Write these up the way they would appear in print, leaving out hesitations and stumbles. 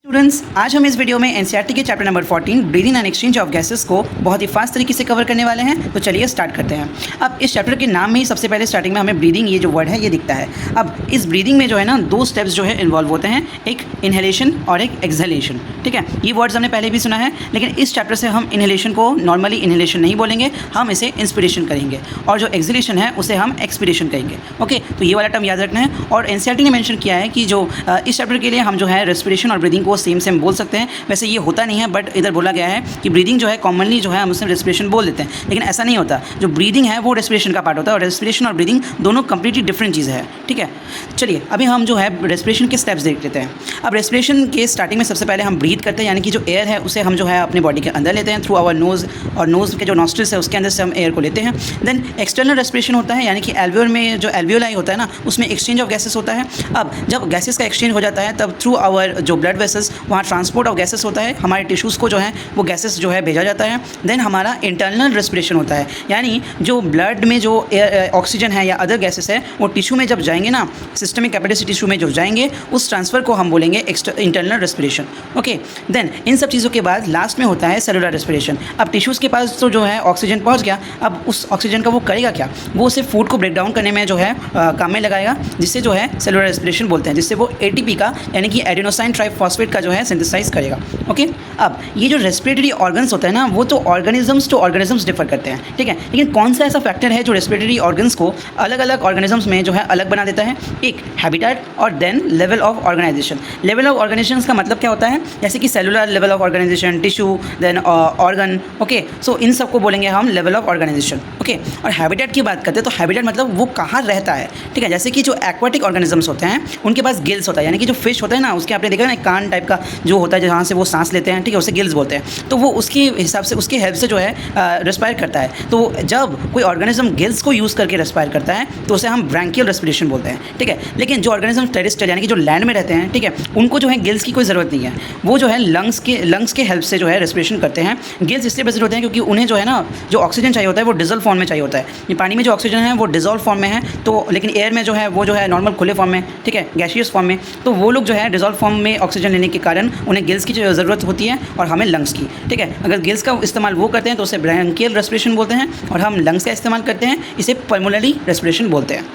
Students, आज हम इस वीडियो में एनसीईआरटी के chapter number 14 breathing and exchange of gases को बहुत ही फास्ट तरीके से कवर करने वाले हैं। तो चलिए स्टार्ट करते हैं। अब इस चैप्टर के नाम में ही सबसे पहले स्टार्टिंग में हमें ब्रीदिंग ये जो वर्ड है ये दिखता है। अब इस ब्रीदिंग में जो है ना दो स्टेप्स जो है इन्वॉल्व होते हैं, एक इनहेलेशन और एक एक्सहेलेशन। ठीक है, ये वर्ड्स हमने पहले भी सुना है, लेकिन इस चैप्टर से हम इनहेलेशन को नॉर्मली इनहेलेशन नहीं बोलेंगे, हम इसे इंस्पिरेशन करेंगे, और जो एक्सहेलेशन है उसे हम एक्सपीरेशन कहेंगे। ओके, तो ये वाला टर्म याद रखना है। और एनसीईआरटी ने मेंशन किया है कि जो इस चैप्टर के लिए हम जो है रेस्पिरेशन और ब्रीदिंग को सेम बोल सकते हैं। वैसे ये होता नहीं है, बट इधर बोला गया है कि ब्रीदिंग जो है कॉमनली जो है हम उसे रेस्पिरेशन बोल देते हैं, लेकिन ऐसा नहीं होता। जो ब्रीदिंग है वो रेस्पिरेशन का पार्ट होता है, और रेस्पिरेशन और ब्रीदिंग दोनों कंप्लीटली डिफरेंट चीज़ें हैं। ठीक है, चलिए अभी हम जो है रेस्पिरेशन के स्टेप्स देख लेते हैं। अब रेस्पिरेशन के स्टार्टिंग में सबसे पहले हम ब्रीथ करते हैं, यानी कि जो एयर है उसे हम जो है अपने बॉडी के अंदर लेते हैं थ्रू आवर नोज़, और नोज़ के जो नॉस्ट्रिल्स है उसके अंदर से हम एयर को लेते हैं। देन एक्सटर्नल रेस्पिरेशन होता है, यानी कि एल्वियोल में जो एल्वियोलाई होता है ना उसमें एक्सचेंज ऑफ गैसेस होता है। अब जब गैसेस का एक्सचेंज हो जाता है तब थ्रू आवर जो ब्लड वेसल्स वहाँ ट्रांसपोर्ट ऑफ गैसेस होता है, हमारे टिश्यूज़ को जो है वो गैसेस जो है भेजा जाता है। देन हमारा इंटरनल रेस्पिरेशन होता है, यानी जो ब्लड में जो ऑक्सीजन है या अदर गैसेस है वो टिश्यू में जब जाएंगे ना, सिस्टमिक कैपिलरी टिश्यू में जो जाएंगे उस ट्रांसफ़र को हम बोलेंगे internal respiration. Okay, then in सब चीज़ों के बाद लास्ट में होता है सेलुलर रेस्पिरेशन। अब टिश्यूज़ के पास तो जो है ऑक्सीजन पहुँच गया, अब उस ऑक्सीजन का वो करेगा क्या, वो उसे फूड को ब्रेक डाउन करने में जो है काम में लगाएगा, जिससे जो है सेलुलर रेस्पिरेशन बोलते हैं, जिससे वो एटीपी का यानी कि एडेनोसाइन ट्राइफॉस्फेट का जो है सिंथेसाइज करेगा। ओके, अब ये जो रेस्पिरेटरी ऑर्गन्स होते हैं ना वो तो ऑर्गेनिजम्स टू ऑर्गेनिजम्स डिफर करते हैं। ठीक है, लेकिन कौन सा ऐसा फैक्टर है जो रेस्पिरेटरी ऑर्गन्स को अलग अलग ऑर्गेनिजम्स में जो है अलग बना देता है? एक हैबिटेट और then level of organisation. Level of organisation का मतलब क्या होता है? जैसे कि cellular level of organisation, tissue, then organ. Okay, so इन सबको बोलेंगे हम लेवल ऑफ ऑर्गेनाइजेशन। ओके, और हैबिटेट की बात करते हैं तो हैबिटेट मतलब वो कहाँ रहता है। ठीक है, जैसे कि जो एक्वाटिक ऑर्गेनिजम्स होते हैं उनके पास गिल्स होता है, यानी कि जो फिश होता है ना उसके आपने देखा ना कान टाइप का जो होता है जहाँ से वो सांस लेते हैं, ठीक है, उसे गिल्स बोलते हैं। तो वो उसके हिसाब से उसके हेल्प से जो है रेस्पायर करता है। तो जब कोई ऑर्गेनिज्म गिल्स को यूज़ करके रेस्पायर करता है तो उसे हम ब्रैंकियल रेस्पिरेशन बोलते हैं। ठीक है, लेकिन जो ऑर्गेनिज्म टेरेस्ट्रियल यानी कि जो लैंड में रहते हैं, ठीक है, उनको जो है गिल्स की कोई ज़रूरत नहीं है। वो जो है लंग्स के हेल्प से जो है रेस्पिरेशन करते हैं। गिल्स इसलिए प्रेजेंट होते हैं क्योंकि उन्हें जो है ना जो ऑक्सीजन चाहिए होता है वो डिजोल्व फॉर्म में चाहिए होता है। ये पानी में जो ऑक्सीजन है वो डिजोल्व फॉर्म में है, तो लेकिन एयर में जो है वो जो है नॉर्मल खुले फॉर्म में, ठीक है, गैसियस फॉर्म में। तो वो लोग जो है डिजोल्व फॉर्म में ऑक्सीजन लेने के कारण उन्हें गिल्स की जो ज़रूरत होती है और हमें लंग्स की। ठीक है, अगर गिल्स का इस्तेमाल वो करते हैं तो उसे ब्रैंकियल रेस्पिरेशन बोलते हैं, और हम लंग्स का इस्तेमाल करते हैं इसे पल्मोनरी रेस्पिरेशन बोलते हैं।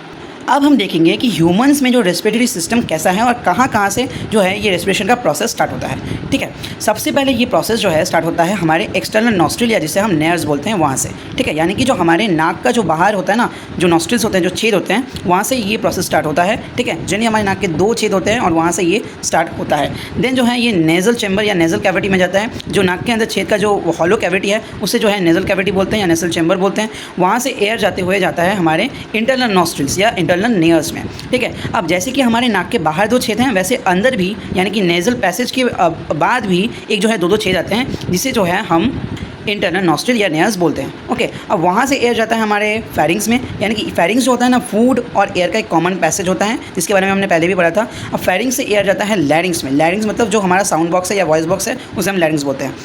अब हम देखेंगे कि ह्यूमंस में जो रेस्पिरेटरी सिस्टम कैसा है और कहाँ से जो है ये रेस्पिरेशन का प्रोसेस स्टार्ट होता है। ठीक है, सबसे पहले ये प्रोसेस जो है स्टार्ट होता है हमारे एक्सटर्नल नॉस्ट्रिल या जिसे हम नेयर्स बोलते हैं वहाँ से। ठीक है, यानी कि जो हमारे नाक का जो बाहर होता है ना, जो नॉस्ट्रिल्स होते हैं, जो छेद होते हैं, वहाँ से ये प्रोसेस स्टार्ट होता है। ठीक है, जनरली हमारे नाक के 2 छेद होते हैं और वहाँ से ये स्टार्ट होता है। देन जो है ये नेज़ल चैम्बर या नेज़ल कैविटी में जाता है। जो नाक के अंदर छेद का जो हॉलो कैविटी है उसे जो है नेज़ल कैविटी बोलते हैं या नेज़ल चैम्बर बोलते हैं। वहाँ से एयर जाते हुए जाता है हमारे इंटरनल नॉस्ट्रिल्स या इंटरनल नेयर्स में। ठीक है, अब जैसे कि हमारे नाक के बाहर 2 छेद हैं, वैसे अंदर भी यानी कि नेज़ल पैसेज के बाद भी एक जो है 2 छेद आते हैं, जिसे जो है हम इंटरनल नॉस्ट्रिल या नेयर्स बोलते हैं। ओके, अब वहाँ से एयर जाता है हमारे फेरिंग्स में, यानी कि फेरिंग्स जो होता है ना फूड और एयर का एक कॉमन पैसेज होता है, जिसके बारे में हमने पहले भी पढ़ा था। अब फेरिंग्स से एयर जाता है लैरिंग्स में। लैरिंग्स मतलब जो हमारा साउंड बॉक्स है या वॉइस बॉक्स है उसे हम लैरिंग्स बोलते हैं।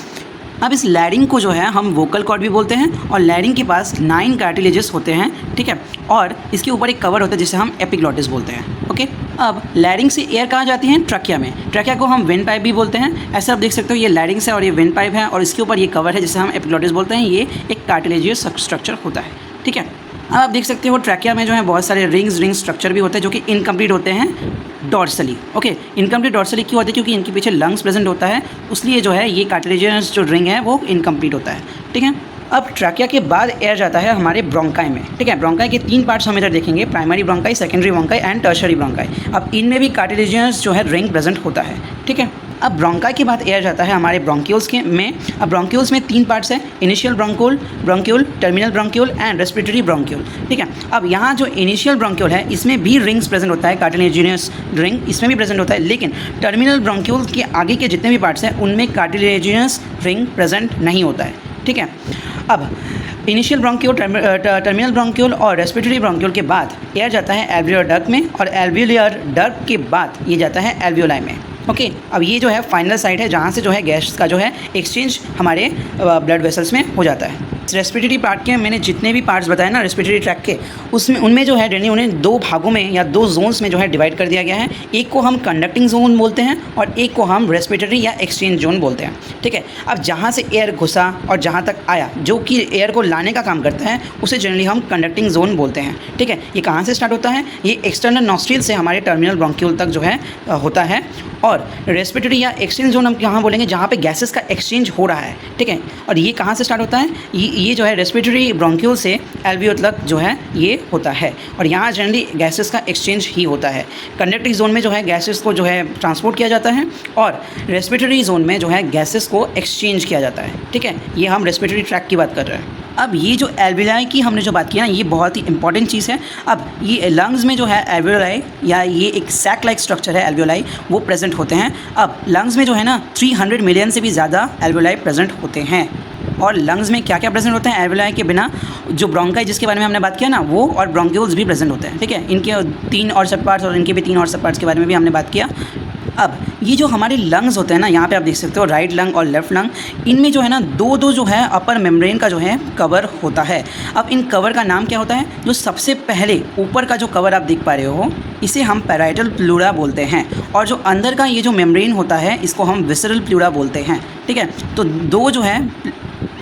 अब इस लैरिंग को जो है हम वोकल कॉर्ड भी बोलते हैं, और लैरिंग के पास 9 कार्टिलेजेस होते हैं। ठीक है, और इसके ऊपर एक कवर होता है जिसे हम एपिग्लॉटिस बोलते हैं। ओके, अब लैरिंग से एयर कहाँ जाती है? ट्रकिया में। ट्रकिया को हम विंड पाइप भी बोलते हैं। ऐसा आप देख सकते हो, ये लैरिंग है और ये विंड पाइप है, और इसके ऊपर ये कवर है जिसे हम एपिग्लॉटिस बोलते हैं। ये एक कार्टिलेजियस स्ट्रक्चर होता है। ठीक है, अब आप देख सकते हो ट्रैकिया में जो है बहुत सारे रिंग स्ट्रक्चर भी होते हैं जो कि इनकम्प्लीट होते हैं डॉर्सली। ओके, इनकम्प्लीट डॉर्सली क्यों होते हैं? क्योंकि इनके पीछे लंग्स प्रेजेंट होता है, इसलिए जो है ये कार्टिलेजियस जो रिंग है वो इनकम्प्लीट होता है। ठीक है, अब ट्रैकिया के बाद एयर जाता है हमारे ब्रोंकाई में। ठीक है, ब्रोंकाई के 3 पार्ट्स हम इधर देखेंगे, primary bronchi, secondary bronchi and tertiary bronchi. अब इनमें भी कार्टिलेजियस जो है रिंग प्रेजेंट होता है। ठीक है, अब ब्रोंकाई के बाद एयर जाता है हमारे ब्रोंक्यूल्स के में। अब ब्रोंक्यूल्स में 3 पार्ट्स हैं, initial bronchiole, terminal bronchiole and respiratory bronchiole. ठीक है, अब यहाँ जो इनिशियल ब्रोंक्यूल है इसमें भी रिंग्स प्रेजेंट होता है, कार्टिलेजियस रिंग इसमें भी प्रेजेंट होता है, लेकिन टर्मिनल ब्रोंक्यूल के आगे के जितने भी पार्ट्स हैं उनमें कार्टिलेजियस रिंग प्रेजेंट नहीं होता है। ठीक है, अब इनिशियल ब्रोंक्यूल, टर्मिनल ब्रोंक्यूल और रेस्पिरेटरी ब्रोंक्यूल के बाद एयर जाता है एल्वियोलर डक्ट में, और एल्वियोलर डक्ट के बाद ये जाता है एल्वियोलाई में। ओके, अब ये जो है फाइनल साइड है जहाँ से जो है गैस का जो है एक्सचेंज हमारे ब्लड वेसल्स में हो जाता है। रेस्पिरेटरी पार्ट के मैंने जितने भी पार्ट्स बताए ना रेस्पिरेटरी ट्रैक के, उसमें उनमें जो है जनरली उन्हें दो भागों में या दो जोन्स में जो है डिवाइड कर दिया गया है। एक को हम कंडक्टिंग जोन बोलते हैं और एक को हम रेस्पिरेटरी या एक्सचेंज जोन बोलते हैं। ठीक है, अब जहाँ से एयर घुसा और जहाँ तक आया, जो कि एयर को लाने का काम करता है, उसे जनरली हम कंडक्टिंग जोन बोलते हैं। ठीक है, ये कहाँ से स्टार्ट होता है? ये एक्सटर्नल नॉस्ट्रिल से हमारे टर्मिनल ब्रोंक्यूल तक जो है होता है। और रेस्पिरेटरी या एक्सचेंज जोन हम कहाँ बोलेंगे? जहाँ पे गैसेस का एक्सचेंज हो रहा है। ठीक है, और ये कहाँ से स्टार्ट होता है? ये जो है रेस्पिरेटरी ब्रोंक्यूल से एल्वियोल तक जो है ये होता है, और यहाँ जनरली गैसेस का एक्सचेंज ही होता है। कंडक्टिंग जोन में जो है गैसेस को जो है ट्रांसपोर्ट किया जाता है और रेस्पिरेटरी जोन में जो है गैसेस को एक्सचेंज किया जाता है। ठीक है, ये हम रेस्पिरेटरी ट्रैक की बात कर रहे हैं। अब ये जो एल्वियोलाई की हमने जो बात की ना, ये बहुत ही इंपॉर्टेंट चीज़ है। अब ये लंग्स में जो है एल्वियोलाई या ये एक सैक लाइक स्ट्रक्चर है एल्वियोलाई, वो प्रेजेंट होते हैं। अब लंग्स में जो है ना 300 मिलियन से भी ज़्यादा एल्वियोलाई प्रेजेंट होते हैं। और लंग्स में क्या क्या प्रेजेंट होते हैं एल्वियोलाई के बिना? जो ब्रोंकाई जिसके बारे में हमने बात किया ना, वो और ब्रोंक्यूल्स भी प्रेजेंट होते हैं। ठीक है, इनके 3 और सब पार्ट्स और इनके भी 3 और सब पार्ट्स के बारे में भी हमने बात किया। अब ये जो हमारे लंग्स होते हैं ना, यहाँ पे आप देख सकते हो राइट लंग और लेफ्ट लंग, इनमें जो है ना दो जो है अपर मेम्ब्रेन का जो है कवर होता है। अब इन कवर का नाम क्या होता है? जो सबसे पहले ऊपर का जो कवर आप देख पा रहे हो, इसे हम पैराइटल प्लूरा बोलते हैं, और जो अंदर का ये जो मेम्ब्रेन होता है, इसको हम विसरल प्लूरा बोलते हैं। ठीक है, तो दो जो है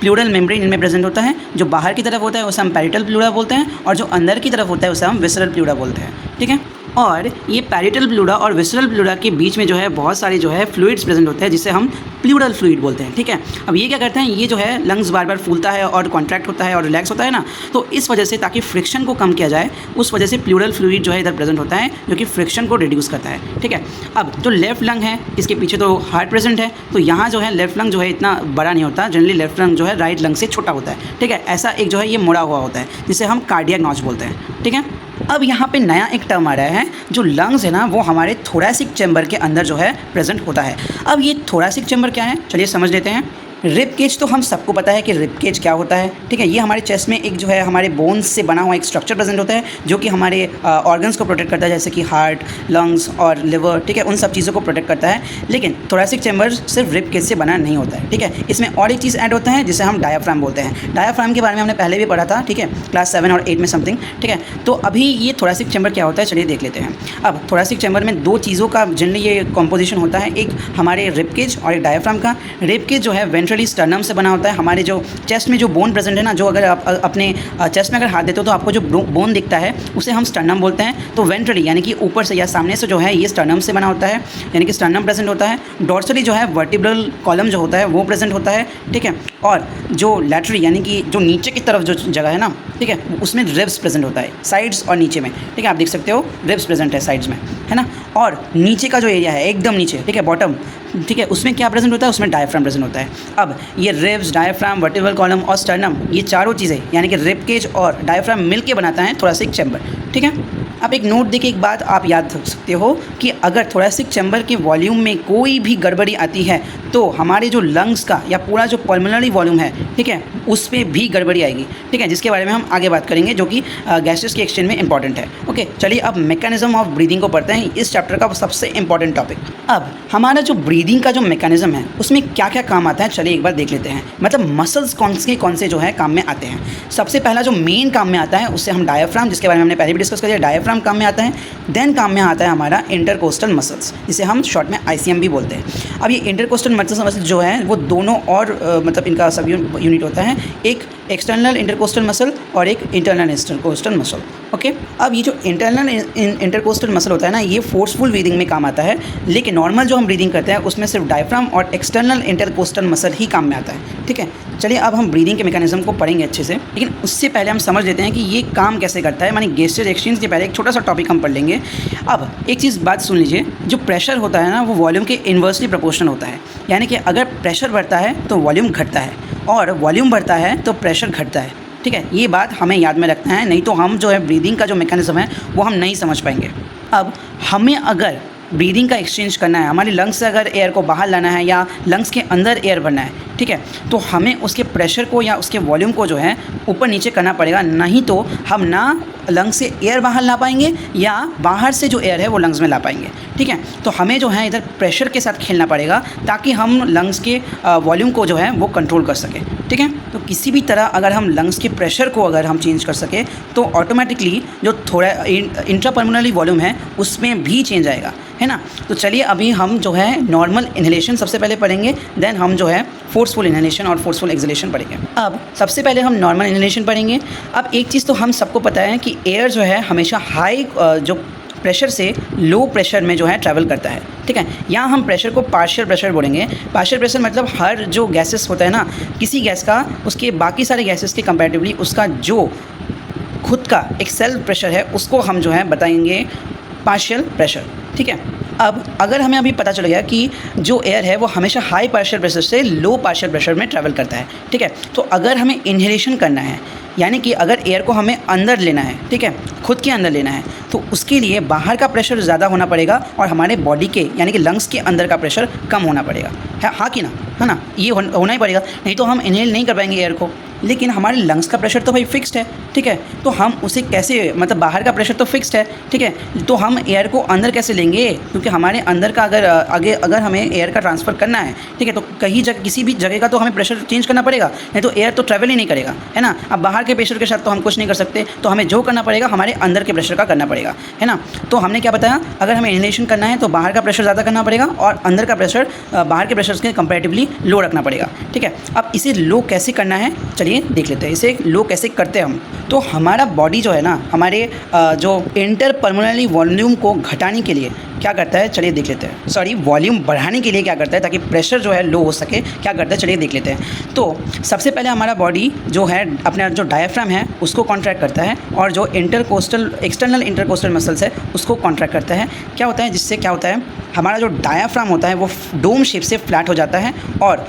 प्लूरल मेम्ब्रेन इनमें प्रेजेंट होता है। जो बाहर की तरफ होता है उसे हम पैरिटल प्लूरा बोलते हैं, और जो अंदर की तरफ होता है उसे हम विसरल प्लूरा बोलते हैं। ठीक है, और ये पैरिटल प्लूरा और विसरल प्लूरा के बीच में जो है बहुत सारे जो है फ्लूइड्स प्रेजेंट होते हैं, जिसे हम प्लूरल फ्लूइड बोलते हैं। ठीक है, अब ये क्या करते हैं? ये जो है लंग्स बार बार फूलता है और कॉन्ट्रैक्ट होता है और रिलैक्स होता है ना, तो इस वजह से ताकि फ्रिक्शन को कम किया जाए, उस वजह से प्लूरल फ्लूइड जो है इधर प्रेजेंट होता है, जो कि फ्रिक्शन को रिड्यूस करता है। ठीक है, अब जो लेफ्ट लंग है, इसके पीछे तो हार्ट प्रेजेंट है, तो यहाँ जो है लेफ्ट लंग जो है इतना बड़ा नहीं होता। जनरली लेफ्ट लंग जो है राइट लंग से छोटा होता है। ठीक है, ऐसा एक जो है ये मुड़ा हुआ होता है, जिसे हम कार्डियक नॉच बोलते हैं। ठीक है, अब यहाँ पे नया एक टर्म आ रहा है, जो लंग्स है ना, वो हमारे थोरैसिक चैम्बर के अंदर जो है प्रेजेंट होता है। अब ये थोरैसिक चैम्बर क्या है, चलिए समझ लेते हैं। रिब केज तो हम सबको पता है कि रिब केज क्या होता है। ठीक है, ये हमारे चेस्ट में एक जो है हमारे बोन्स से बना हुआ एक स्ट्रक्चर प्रेजेंट होता है, जो कि हमारे ऑर्गन्स को प्रोटेक्ट करता है, जैसे कि हार्ट, लंग्स और लिवर। ठीक है, उन सब चीज़ों को प्रोटेक्ट करता है। लेकिन थोरैसिक चैम्बर सिर्फ रिब केज से बना नहीं होता है। ठीक है, इसमें और एक चीज़ ऐड होता है जिसे हम डायाफ्राम बोलते हैं। डायाफ्राम के बारे में हमने पहले भी पढ़ा था। ठीक है, क्लास 7 और 8 में समथिंग। ठीक है, तो अभी ये थोरैसिक चैम्बर क्या होता है, चलिए देख लेते हैं। अब थोरैसिक चैम्बर में दो चीज़ों का जनरली ये कॉम्पोजिशन होता है, एक हमारे रिब केज और एक डायाफ्राम का। रिब केज जो है वेंट्रली स्टर्नम से बना होता है। हमारे जो चेस्ट में जो बोन प्रेजेंट है ना, जो अगर आप अपने चेस्ट में अगर हाथ देते हो तो आपको जो बोन दिखता है उसे हम स्टर्नम बोलते हैं। तो वेंट्रली यानी कि ऊपर से या सामने से जो है ये स्टर्नम से बना होता है, यानी कि स्टर्नम प्रेजेंट होता है। डॉर्सली जो है वर्टिब्रल कॉलम जो होता है वो प्रेजेंट होता है। ठीक है, और जो लैटरली यानी कि जो नीचे की तरफ जो जगह है ना, ठीक है, उसमें रिब्स प्रेजेंट होता है, साइड्स और नीचे में। ठीक है, आप देख सकते हो रिब्स प्रेजेंट है साइड्स में, है ना। और नीचे का जो एरिया है एकदम नीचे, ठीक है, बॉटम, ठीक है, उसमें क्या प्रेजेंट होता है? उसमें डायफ्राम प्रेजेंट होता है। अब ये रिब्स, डायफ्राम, वर्टिब्रल कॉलम और स्टर्नम, ये चारों चीज़ें यानी कि रिब केज और डायफ्राम मिलके बनाता है थोरैसिक चैम्बर। ठीक है, अब एक नोट देके एक बात आप याद रख सकते हो कि अगर थोरैसिक चैम्बर के वॉल्यूम में कोई भी गड़बड़ी आती है तो हमारे जो लंग्स का या पूरा जो पल्मोनरी वॉल्यूम है, ठीक है, उस पर भी गड़बड़ी आएगी। ठीक है, जिसके बारे में हम आगे बात करेंगे, जो कि गैसेस के एक्सचेंज में इंपॉर्टेंट है। ओके, चलिए अब मैकेनिज्म ऑफ ब्रीदिंग को पढ़ते हैं, इस चैप्टर का सबसे इंपॉर्टेंट टॉपिक। अब हमारा जो ब्रीदिंग का जो मैकेनिज्म है उसमें क्या क्या काम आता है, चलिए एक बार देख लेते हैं। मतलब मसल्स कौन से जो है काम में आते हैं। सबसे पहला जो मेन काम में आता है उससे हम डायफ्राम, जिसके बारे में हमने पहले भी डिस्कस कर लिया, डायफ्राम काम में आता है। देन काम में आता है हमारा इंटरकोस्टल मसल्स, जिसे हम शॉर्ट में ICM भी बोलते हैं। अब ये इंटरकोस्टल मसल्स जो है वो दोनों और मतलब इनका सब यूनिट होता है, एक एक्सटर्नल इंटरकोस्टल मसल और एक इंटरनल इंटरकोस्टल मसल। ओके, अब ये जो इंटरनल इंटरकोस्टल मसल होता है ना, ये फोर्सफुल ब्रीदिंग में काम आता है, लेकिन नॉर्मल जो हम ब्रीदिंग करते हैं उसमें सिर्फ डायफ्राम और एक्सटर्नल इंटरकोस्टल मसल ही काम में आता है। ठीक है, चलिए अब हम ब्रीदिंग के मैकेनिज्म को पढ़ेंगे अच्छे से, लेकिन उससे पहले हम समझ लेते हैं कि ये काम कैसे करता है। मानी गैसेस एक्सचेंज के पहले एक छोटा सा टॉपिक हम पढ़ लेंगे। अब एक चीज़ बात सुन लीजिए, जो प्रेशर होता है ना वो वॉल्यूम के इन्वर्सली प्रोपोर्शनल होता है, यानी कि अगर प्रेशर बढ़ता है तो वॉल्यूम घटता है और वॉल्यूम बढ़ता है तो प्रेशर घटता है। ठीक है, ये बात हमें याद में रखना है, नहीं तो हम जो है ब्रीदिंग का जो मैकेनिज्म है वो हम नहीं समझ पाएंगे। अब हमें अगर ब्रीदिंग का एक्सचेंज करना है, हमारे लंग्स से अगर एयर को बाहर लाना है या लंग्स के अंदर एयर भरना है, ठीक है, तो हमें उसके प्रेशर को या उसके वॉल्यूम को जो है ऊपर नीचे करना पड़ेगा, नहीं तो हम ना लंग्स से एयर बाहर ला पाएंगे या बाहर से जो एयर है वो लंग्स में ला पाएंगे। ठीक है, तो हमें जो है इधर प्रेशर के साथ खेलना पड़ेगा ताकि हम लंग्स के वॉल्यूम को जो है वो कंट्रोल कर सकें। ठीक है, तो किसी भी तरह अगर हम लंग्स के प्रेशर को अगर हम चेंज कर सकें तो ऑटोमेटिकली जो थोड़ा इंट्रापल्मोनरी वॉल्यूम है उसमें भी चेंज आएगा, है ना। तो चलिए अभी हम जो है नॉर्मल इन्हेलेशन सबसे पहले पढ़ेंगे, देन हम जो है फोर्सफुल इन्हेलेशन और फोर्सफुल एक्सहेलेशन पढ़ेंगे। अब सबसे पहले हम नॉर्मल इन्हेलेशन पढ़ेंगे। अब एक चीज़ तो हम सबको पता है कि एयर जो है हमेशा हाई जो प्रेशर से लो प्रेशर में जो है ट्रैवल करता है। ठीक है, यहाँ हम प्रेशर को पार्शियल प्रेशर बोलेंगे। पार्शियल प्रेशर मतलब हर जो गैसेस होता है ना, किसी गैस का उसके बाकी सारे गैसेस के कंपैरेटिवली उसका जो खुद का एक सेल्फ प्रेशर है उसको हम जो है बताएंगे पार्शियल प्रेशर। ठीक है, अब अगर हमें अभी पता चल गया कि जो एयर है वो हमेशा हाई पार्शियल प्रेशर से लो पार्शियल प्रेशर में ट्रैवल करता है। ठीक है, तो अगर हमें इन्हेलेशन करना है, यानी कि अगर एयर को हमें अंदर लेना है, ठीक है, खुद के अंदर लेना है, तो उसके लिए बाहर का प्रेशर ज़्यादा होना पड़ेगा और हमारे बॉडी के यानी कि लंग्स के अंदर का प्रेशर कम होना पड़ेगा। है हाँ कि ना, है ना, ये होना ही पड़ेगा, नहीं तो हम इन्हेल नहीं कर पाएंगे एयर को। लेकिन हमारे लंग्स का प्रेशर तो भाई फिक्स्ड है। ठीक है, तो हम उसे कैसे, मतलब बाहर का प्रेशर तो फिक्स्ड है, ठीक है, तो हम एयर को अंदर कैसे लेंगे, क्योंकि हमारे अंदर का अगर हमें एयर का ट्रांसफ़र करना है, ठीक है, तो कहीं किसी भी जगह का तो हमें प्रेशर चेंज करना पड़ेगा, नहीं तो एयर तो ट्रैवल ही नहीं करेगा, है ना। अब बाहर के प्रेशर के साथ तो हम कुछ नहीं कर सकते, तो हमें जो करना पड़ेगा हमारे अंदर के प्रेशर का करना पड़ेगा, है ना। तो हमने क्या बताया, अगर हमें इन्हेलेशन करना है तो बाहर का प्रेशर ज़्यादा करना पड़ेगा और अंदर का प्रेशर बाहर के प्रेशर के कंपैरेटिवली लो रखना पड़ेगा। ठीक है, अब इसे लो कैसे करना है चलिए देख लेते हैं। इसे लो कैसे करते हैं हम, तो हमारा बॉडी जो है ना, हमारे जो इंटरपल्मोनरी वॉल्यूम को घटाने के लिए क्या करता है चलिए देख लेते हैं। सॉरी, वॉल्यूम बढ़ाने के लिए क्या करता है ताकि प्रेशर जो है लो हो सके, क्या करता है चलिए देख लेते हैं। तो सबसे पहले हमारा बॉडी जो है अपना जो डायफ्राम है उसको कॉन्ट्रैक्ट करता है और जो एक्सटर्नल इंटरकोस्टल मसल्स है उसको कॉन्ट्रैक्ट करता है। क्या होता है, जिससे क्या होता है, हमारा जो डायफ्राम होता है वो डोम शेप से फ्लैट हो जाता है और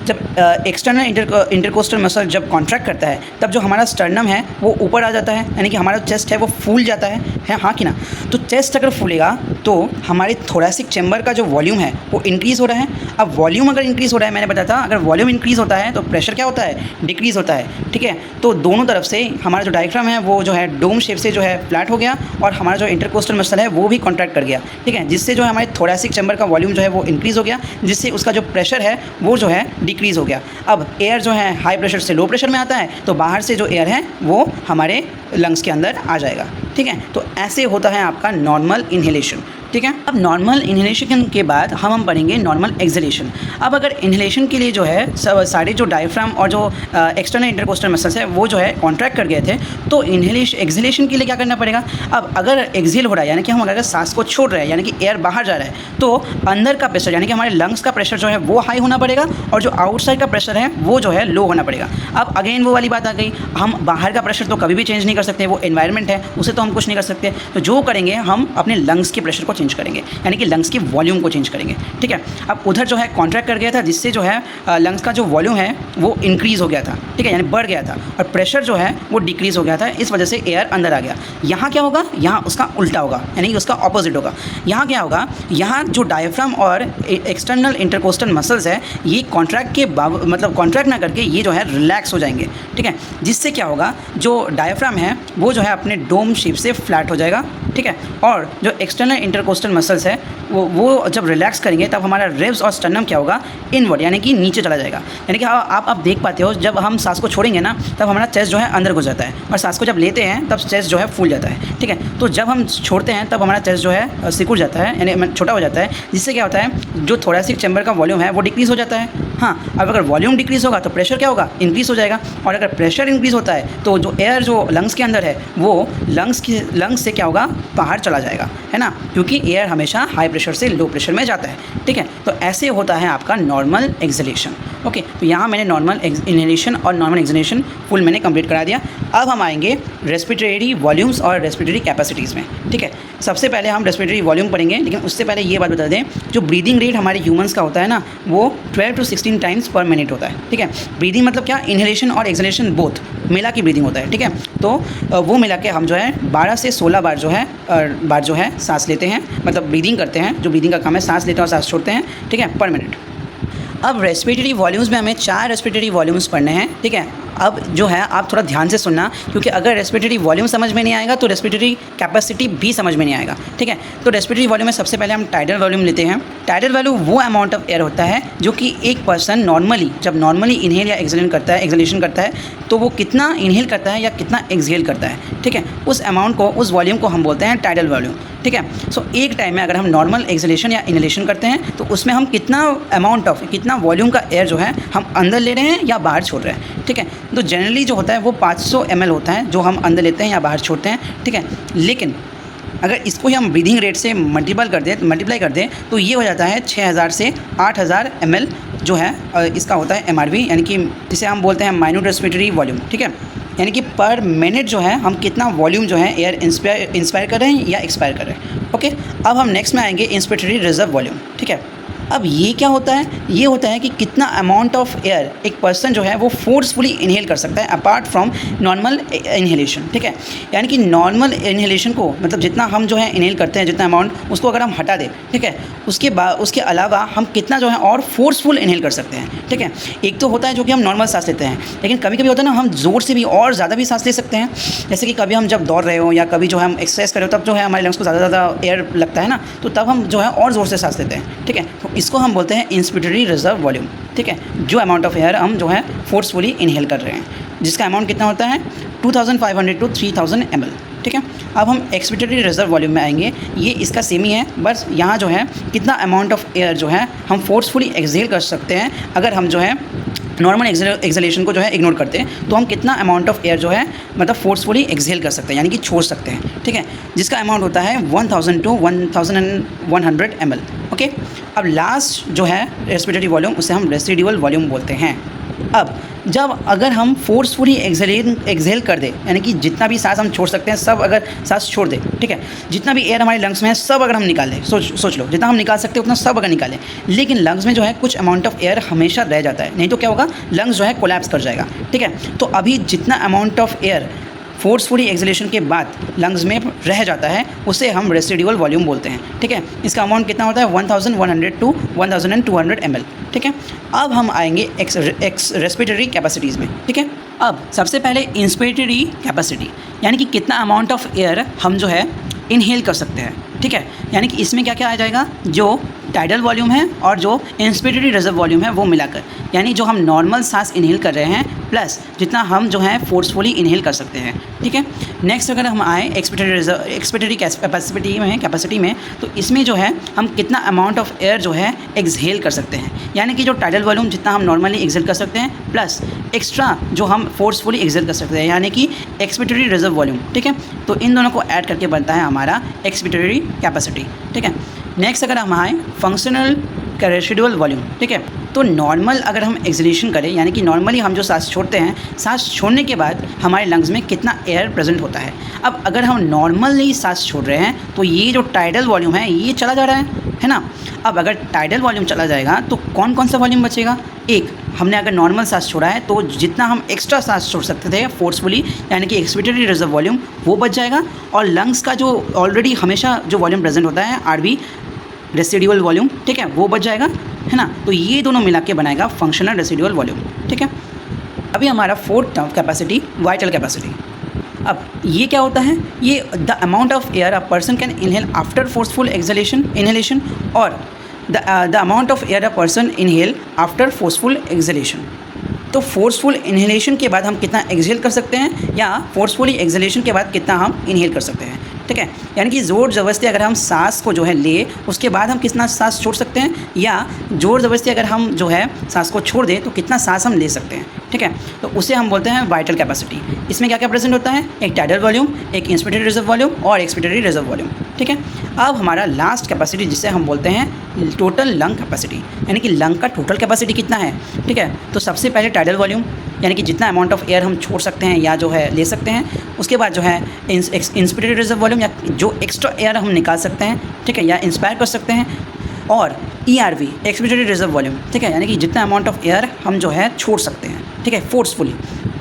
जब एक्सटर्नल इंटरकोस्टल मसल जब कॉन्ट्रैक्ट करता है तब जो हमारा स्टर्नम है वो ऊपर आ जाता है, यानी कि हमारा चेस्ट है वो फूल जाता है हाँ कि ना। तो चेस्ट अगर फूलेगा तो हमारे थोरैसिक चैम्बर का जो वॉल्यूम है वो इंक्रीज़ हो रहा है। अब वॉल्यूम अगर इंक्रीज़ हो रहा है, मैंने बताया था अगर वॉल्यूम इंक्रीज़ होता है तो प्रेशर क्या होता है, डिक्रीज़ होता है। ठीक है, तो दोनों तरफ से हमारा जो डायफ्राम है वो जो है डोम शेप से जो है फ्लैट हो गया और हमारा जो इंटरकोस्टल मसल है वो भी कॉन्ट्रैक्ट कर गया। ठीक है, जिससे जो है हमारे थोरैसिक चैम्बर का वॉल्यूम जो है वो इंक्रीज़ हो गया, जिससे उसका जो प्रेशर है वो जो है डिक्रीज़ हो गया। अब एयर जो है हाई प्रेशर से लो प्रेशर में आता है तो बाहर से जो एयर है वो हमारे लंग्स के अंदर आ जाएगा। ठीक है, तो ऐसे होता है आपका नॉर्मल इन्हेलेशन। ठीक है, अब नॉर्मल इन्हेलेशन के बाद हम पढ़ेंगे नॉर्मल एक्सहेलेशन। अब अगर इन्हेलेशन के लिए जो है सारे जो डायफ्राम और जो एक्सटर्नल इंटरकोस्टल मसल्स है वो जो है कॉन्ट्रैक्ट कर गए थे, तो एक्सहेलेशन के लिए क्या करना पड़ेगा। अब अगर एक्सहेल हो रहा है यानी कि हम अगर सांस को छोड़ रहे हैं यानी कि एयर बाहर जा रहा है, तो अंदर का प्रेशर यानी कि हमारे लंग्स का प्रेशर जो है वो हाई होना पड़ेगा और जो आउटसाइड का प्रेशर है वो जो है लो होना पड़ेगा। अब अगेन वो वाली बात आ गई, हम बाहर का प्रेशर तो कभी भी चेंज नहीं कर सकते, वो एनवायरनमेंट है उसे तो हम कुछ नहीं कर सकते। तो जो करेंगे हम अपने लंग्स के प्रेशर को चेंज करेंगे, यानी कि लंग्स की वॉल्यूम को चेंज करेंगे। ठीक है, अब उधर जो है कॉन्ट्रैक्ट कर गया था जिससे जो है लंग्स का जो वॉल्यूम है वो इंक्रीज़ हो गया था। ठीक है, यानी बढ़ गया था और प्रेशर जो है वो डिक्रीज़ हो गया था, इस वजह से एयर अंदर आ गया। यहाँ क्या होगा, यहाँ उसका उल्टा होगा, यानी कि उसका ऑपोजिट होगा। यहाँ क्या होगा, यहाँ जो डायफ्राम और एक्सटर्नल इंटरकोस्टल मसल्स है ये कॉन्ट्रैक्ट के मतलब कॉन्ट्रैक्ट ना करके ये जो है रिलैक्स हो जाएंगे। ठीक है, जिससे क्या होगा, जो डायफ्राम है वो जो है अपने डोम शेप से फ्लैट हो जाएगा। ठीक है, और जो एक्सटर्नल इंटरकोस्टल मसल्स है वो जब रिलैक्स करेंगे तब हमारा रिब्स और स्टर्नम क्या होगा, इनवर्ड यानी कि नीचे चला जाएगा। यानी कि आप देख पाते हो जब हम सांस को छोड़ेंगे ना तब हमारा चेस्ट जो है अंदर घुस जाता है और सांस को जब लेते हैं तब चेस्ट जो है फूल जाता है। ठीक है, तो जब हम छोड़ते हैं तब हमारा चेस्ट जो है सिकुड़ जाता है यानी छोटा हो जाता है, जिससे क्या होता है जो थोरैसिक चैम्बर का वॉल्यूम है वो डिक्रीज़ हो जाता है। हाँ, अब अगर वॉल्यूम डिक्रीज़ होगा तो प्रेशर क्या होगा, इंक्रीज़ हो जाएगा, और अगर प्रेशर इंक्रीज़ होता है तो जो एयर जो लंग्स के अंदर है वो लंग्स से क्या होगा, बाहर चला जाएगा, है ना, क्योंकि एयर हमेशा हाई प्रेशर से लो प्रेशर में जाता है। ठीक है, तो ऐसे होता है आपका नॉर्मल एक्सहेलेशन। ओके, तो यहाँ मैंने नॉर्मल इन्हेलेशन और नॉर्मल एक्सहेलेशन फुल मैंने कंप्लीट करा दिया। अब हम आएंगे रेस्पिरेटरी वॉल्यूम्स और रेस्पिरेटरी कैपेसिटीज़ में। ठीक है, सबसे पहले हम रेस्पिरेटरी वॉल्यूम पढ़ेंगे, लेकिन उससे पहले ये बात बता दें, जो ब्रीदिंग रेट हमारे ह्यूमंस का होता है ना वो 12 to 16 टाइम्स पर मिनट होता है। ठीक है, ब्रीदिंग मतलब क्या, इन्हेलेशन और एक्सहेलेशन बोथ मिला की ब्रीदिंग होता है। ठीक है, तो वो मिला के हम जो है 12 से 16 बार जो है सांस लेते हैं, मतलब ब्रीदिंग करते हैं। जो ब्रीदिंग का काम है सांस लेते हैं और सांस छोड़ते हैं, ठीक है, पर मिनट। अब रेस्पिरेटरी वॉल्यूम्स में हमें 4 रेस्पिरेटरी वॉल्यूम्स पढ़ने हैं। ठीक है, अब जो है आप थोड़ा ध्यान से सुनना, क्योंकि अगर रेस्पिरेटरी वॉल्यूम समझ में नहीं आएगा तो रेस्पिरेटरी कैपेसिटी भी समझ में नहीं आएगा, ठीक है। तो रेस्पिरेटरी वॉल्यूम में सबसे पहले हम टाइडल वॉल्यूम लेते हैं। टाइडल वॉल्यूम वो अमाउंट ऑफ एयर होता है जो कि एक पर्सन जब नॉर्मली इनहेल या एक्सहेलेशन करता है तो वो कितना इनहेल करता है या कितना एक्सहेल करता है, ठीक है। उस अमाउंट को, उस वॉल्यूम को हम बोलते हैं टाइडल वॉल्यूम, ठीक है। सो एक टाइम में अगर हम नॉर्मल एक्सहेलेशन या इनहेलेशन करते हैं तो उसमें हम कितना वॉल्यूम का एयर जो है हम अंदर ले रहे हैं या बाहर छोड़ रहे हैं, ठीक है। तो जनरली जो होता है वो 500 ml होता है जो हम अंदर लेते हैं या बाहर छोड़ते हैं, ठीक है। लेकिन अगर इसको ही हम ब्रीदिंग रेट से मल्टीप्लाई कर दें तो ये हो जाता है 6000 से 8000 ml जो है इसका होता है MRV, यानी कि जिसे हम बोलते हैं माइन्यूट रेस्पिरेटरी वॉल्यूम, ठीक है। यानी कि पर मिनट जो है हम कितना वॉल्यूम जो है एयर इंस्पायर कर रहे हैं या एक्सपायर कर रहे हैं, ओके। अब हम नेक्स्ट में आएंगे इंस्पिरेटरी रिजर्व वॉल्यूम, ठीक है। अब ये क्या होता है? ये होता है कि कितना अमाउंट ऑफ एयर एक पर्सन जो है वो फोर्सफुली इनहेल कर सकता है अपार्ट फ्रॉम नॉर्मल इनहेलेशन, ठीक है। यानी कि नॉर्मल इनहेलेशन को, मतलब जितना हम जो है इनहेल करते हैं जितना अमाउंट, उसको अगर हम हटा दें, ठीक है, उसके अलावा हम कितना जो है और फोर्सफुल इनहेल कर सकते हैं, ठीक है। एक तो होता है जो कि हम नॉर्मल सांस लेते हैं, लेकिन कभी कभी होता है ना हम ज़ोर से भी और ज़्यादा भी सांस ले सकते हैं। जैसे कि कभी हम जब दौड़ रहे हो या कभी जो है हम एक्सरसाइज कर रहे हो तब जो है हमारे लंग्स को ज़्यादा एयर लगता है ना, तो तब हम जो है और ज़ोर से सांस लेते हैं, ठीक है। तो इसको हम बोलते हैं इंस्पिरेटरी रिजर्व वॉल्यूम, ठीक है। जो अमाउंट ऑफ एयर हम जो है फोर्सफुली इनहेल कर रहे हैं, जिसका अमाउंट कितना होता है 2500 to 3000 ml, ठीक है। अब हम एक्सपिरेटरी रिजर्व वॉल्यूम में आएंगे। ये इसका सेम ही है, बस यहाँ जो है कितना अमाउंट ऑफ एयर जो है हम फोर्सफुली एक्सहेल कर सकते हैं। अगर हम जो है नॉर्मल एक्सहेलेशन को जो है इग्नोर करते हैं तो हम कितना अमाउंट ऑफ एयर जो है मतलब फोर्सफुली एक्सहेल कर सकते हैं, यानी कि छोड़ सकते हैं, ठीक है, जिसका अमाउंट होता है 1000 to 1100 ml, ओके। अब लास्ट जो है रेस्पिरेटरी वॉल्यूम, उसे हम रेसिडुअल वॉल्यूम बोलते हैं। अब अगर हम फोर्सफुली एक्सहेल कर दे, यानी कि जितना भी सांस हम छोड़ सकते हैं सब अगर सांस छोड़ दे, ठीक है, जितना भी एयर हमारे लंग्स में है सब अगर हम निकालें, सोच लो जितना हम निकाल सकते हैं उतना सब अगर निकालें, लेकिन लंग्स में जो है कुछ अमाउंट ऑफ एयर हमेशा रह जाता है, नहीं तो क्या होगा, लंग्स जो है कोलैप्स कर जाएगा, ठीक है। तो अभी जितना amount of air forcefully exhalation के बाद लंग्स में रह जाता है उसे हम रेसिडुअल वॉल्यूम बोलते हैं, ठीक है। इसका अमाउंट कितना होता है 1100 to 1200 ml, ठीक है। अब हम आएंगे रेस्पिरेटरी कैपेसिटीज़ में, ठीक है। अब सबसे पहले इंस्पिरेटरी कैपेसिटी, यानी कि कितना अमाउंट ऑफ एयर हम जो है इनहेल कर सकते हैं, ठीक है। यानी कि इसमें क्या क्या आ जाएगा, जो टाइडल वॉल्यूम है और जो इंस्पिरेटरी रिजर्व वॉल्यूम है वो मिलाकर, यानी जो हम नॉर्मल सांस इनहेल कर रहे हैं प्लस जितना हम जो है फोर्सफुली इनहेल कर सकते हैं, ठीक है। नेक्स्ट अगर हम आए एक्सपिरेटरी कैपेसिटी में, तो इसमें जो है हम कितना अमाउंट ऑफ एयर जो है एक्सहेल कर सकते हैं, यानी कि जो टाइडल वॉल्यूम जितना हम नॉर्मली एक्सहेल कर सकते हैं प्लस एक्स्ट्रा जो हम फोर्सफुली एक्सहेल कर सकते हैं, यानी कि एक्सपिरेटरी रिजर्व वॉल्यूम, ठीक है। तो इन दोनों को ऐड करके बनता है हमारा एक्सपिरेटरी कैपेसिटी, ठीक है। नेक्स्ट अगर हम आए फंक्शनल रेसिडुअल वॉल्यूम, ठीक है। तो नॉर्मल अगर हम एक्सहेलेशन करें, यानी कि नॉर्मली हम जो सांस छोड़ते हैं, सांस छोड़ने के बाद हमारे लंग्स में कितना एयर प्रेजेंट होता है। अब अगर हम नॉर्मली सांस छोड़ रहे हैं तो ये जो टाइडल वॉल्यूम है ये चला जा रहा है ना। अब अगर टाइडल वॉल्यूम चला जाएगा तो कौन कौन सा वॉल्यूम बचेगा, एक हमने अगर नॉर्मल सांस छोड़ा है तो जितना हम एक्स्ट्रा सांस छोड़ सकते थे फोर्सफुली, यानी कि एक्सपिरेटरी रिजर्व वॉल्यूम, वो बच जाएगा। और लंग्स का जो ऑलरेडी हमेशा जो वॉल्यूम प्रेजेंट होता है RV रेसिडुअल वॉल्यूम, ठीक है, वो बच जाएगा, है ना। तो ये दोनों मिला के बनाएगा फंक्शनल रेसिडुअल वॉल्यूम, ठीक है। अभी हमारा फोर्थ कैपेसिटी वाइटल कैपेसिटी। अब ये क्या होता है, ये the amount of air a person can inhale after forceful inhalation और the amount of air a person inhale after forceful exhalation. तो फोर्सफुल इनहेलेशन के बाद हम कितना एक्सहेल कर सकते हैं या फोर्सफुली एक्सहेलेशन के बाद कितना हम इनहेल कर सकते हैं, ठीक है। यानी कि ज़ोर ज़बरदस्ती अगर हम सांस को जो है ले उसके बाद हम कितना सांस छोड़ सकते हैं, या ज़ोर ज़बरदस्ती अगर हम जो है सांस को छोड़ दें तो कितना सांस हम ले सकते हैं, ठीक है। तो उसे हम बोलते हैं वाइटल कैपेसिटी। इसमें क्या क्या प्रेजेंट होता है, एक टाइडल वॉल्यूम, एक इंस्पिरेटरी रिजर्व वॉल्यूम और एक्सपिरेटरी रिजर्व वॉल्यूम, ठीक है। अब हमारा लास्ट कैपेसिटी जिसे हम बोलते हैं टोटल लंग कैपेसिटी, यानी कि लंग का टोटल कैपेसिटी कितना है, ठीक है। तो सबसे पहले टाइडल वॉल्यूम, यानी कि जितना अमाउंट ऑफ एयर हम छोड़ सकते हैं या जो है ले सकते हैं। उसके बाद जो है इंस्पिरेटरी रिजर्व वॉल्यूम, या जो एक्स्ट्रा एयर हम निकाल सकते हैं, ठीक है, या इंस्पायर कर सकते हैं। और ERV एक्सपिरेटरी रिजर्व वॉल्यूम, ठीक है, यानी कि जितना अमाउंट ऑफ एयर हम जो है छोड़ सकते हैं, ठीक है, फोर्सफुली।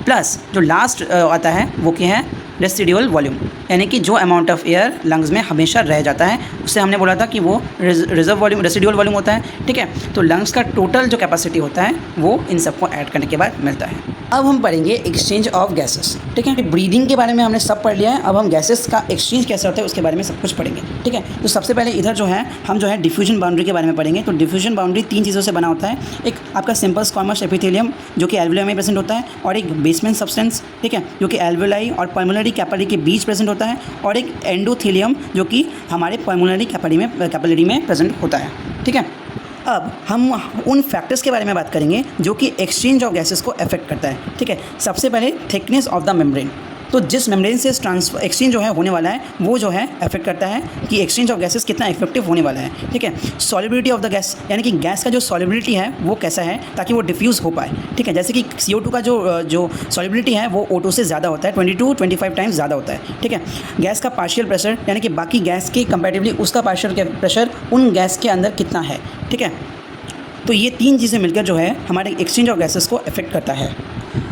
प्लस जो लास्ट आता है वो क्या है, रेसिडुअल वॉल्यूम, यानी कि जो अमाउंट ऑफ एयर लंग्स में हमेशा रह जाता है, उससे हमने बोला था कि वो रिजर्व वॉल्यूम रेसिडुअल वॉल्यूम होता है, ठीक है। तो लंग्स का टोटल जो कैपेसिटी होता है वो इन सबको ऐड करने के बाद मिलता है। अब हम पढ़ेंगे एक्सचेंज ऑफ गैसेस। ठीक है, ब्रीदिंग के बारे में हमने सब पढ़ लिया है। अब हम गैसेस का एक्सचेंज कैसे होता है उसके बारे में सब कुछ पढ़ेंगे। ठीक है, तो सबसे पहले इधर जो है हम जो है डिफ्यूजन बाउंड्री के बारे में पढ़ेंगे। तो डिफ्यूजन बाउंड्री 3 चीज़ों से बना होता है। एक आपका सिंपल स्क्वामस एपिथेलियम जो कि एल्वेलाई में प्रेजेंट होता है, और एक बेसमेंट सब्सटेंस, ठीक है, जो कि एल्वेलाई और पल्मोनरी कैपिलरी के बीच प्रेजेंट होता है, और एक एंडोथेलियम जो कि हमारे पल्मोनरी कैपिलरी में प्रेजेंट होता है। ठीक है, अब हम उन फैक्टर्स के बारे में बात करेंगे जो कि एक्सचेंज ऑफ गैसेस को अफेक्ट करता है। ठीक है, सबसे पहले थिकनेस ऑफ द मेम्ब्रेन। तो जिस मेम्ब्रेन से ट्रांसफर एक्सचेंज जो है होने वाला है वो जो है अफेक्ट करता है कि एक्सचेंज ऑफ गैसेस कितना इफेक्टिव होने वाला है। ठीक है, सॉलिबिलिटी ऑफ द गैस, यानी कि गैस का जो सॉलिबिलिटी है वो कैसा है ताकि वो डिफ्यूज़ हो पाए। ठीक है, जैसे कि CO2 का जो सॉलिबिलिटी है वो O2 से ज़्यादा होता है, 22-25 टाइम्स ज़्यादा होता है। ठीक है, गैस का पार्शियल प्रेशर, यानी कि बाकी गैस के कंपैरेटिवली उसका पार्शियल प्रेशर उन गैस के अंदर कितना है। ठीक है, तो ये 3 चीज़ें मिलकर जो है हमारे एक्सचेंज ऑफ गैसेस को अफेक्ट करता है।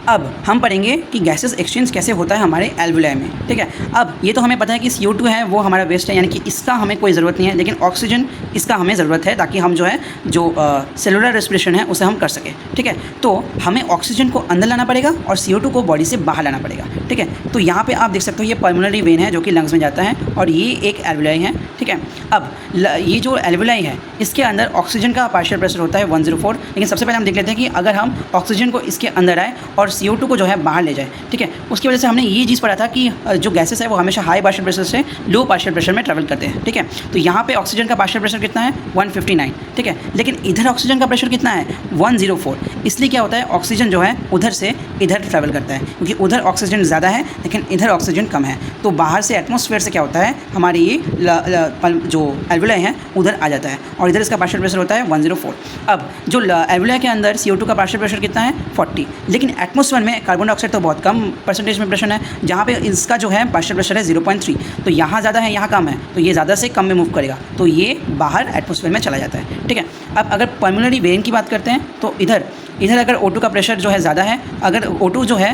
अब हम पढ़ेंगे कि गैसेस एक्सचेंज कैसे होता है हमारे एल्वेलाई में। ठीक है, अब ये तो हमें पता है कि CO2 है वो हमारा वेस्ट है, यानी कि इसका हमें कोई ज़रूरत नहीं है, लेकिन ऑक्सीजन इसका हमें ज़रूरत है ताकि हम जो है जो सेलुलर रेस्पिरेशन है उसे हम कर सकें। ठीक है, तो हमें ऑक्सीजन को अंदर लाना पड़ेगा और CO2 को बॉडी से बाहर लाना पड़ेगा। ठीक है, तो यहाँ पर आप देख सकते हो ये पल्मोनरी वेन है जो कि लंग्स में जाता है, और ये एक एल्वेलाई है। ठीक है, अब ये जो एल्वेलाई है इसके अंदर ऑक्सीजन का पार्शियल प्रेशर होता है 104, लेकिन सबसे पहले हम देख लेते हैं कि अगर हम ऑक्सीजन को इसके अंदर आए और CO2 को जो है बाहर ले जाए। ठीक है, उसकी वजह से हमने ये चीज़ पढ़ा था कि जो गैसेस है वो हमेशा हाई पार्शियल प्रेशर से लो पार्शियल प्रेशर में ट्रैवल करते हैं। ठीक है, तो यहाँ पे ऑक्सीजन का पार्शियल प्रेशर कितना है 159। ठीक है, लेकिन इधर ऑक्सीजन का प्रेशर कितना है 104। इसलिए क्या होता है ऑक्सीजन जो है उधर से इधर ट्रैवल करता है, क्योंकि उधर ऑक्सीजन ज़्यादा है लेकिन इधर ऑक्सीजन कम है। तो बाहर से एटमॉस्फेयर से क्या होता है हमारी ये जो एल्वेलाई है उधर आ जाता है, और इधर इसका पार्शियल प्रेशर होता है 104। अब जो एल्वेलाई के अंदर CO2 का पार्शियल प्रेशर कितना है 40, लेकिन एटमॉस्फेयर में कार्बन डाइऑक्साइड तो बहुत कम परसेंटेज में प्रेशर है, जहाँ पे इसका जो है पार्शियल प्रेशर है 0.3। तो यहाँ ज़्यादा है यहाँ कम है, तो ये ज़्यादा से कम में मूव करेगा, तो ये बाहर एटमॉस्फेयर में चला जाता है। ठीक है, अब अगर पल्मोनरी वेन की बात करते हैं तो इधर अगर O2 का प्रेशर जो है ज़्यादा है, अगर O2 जो है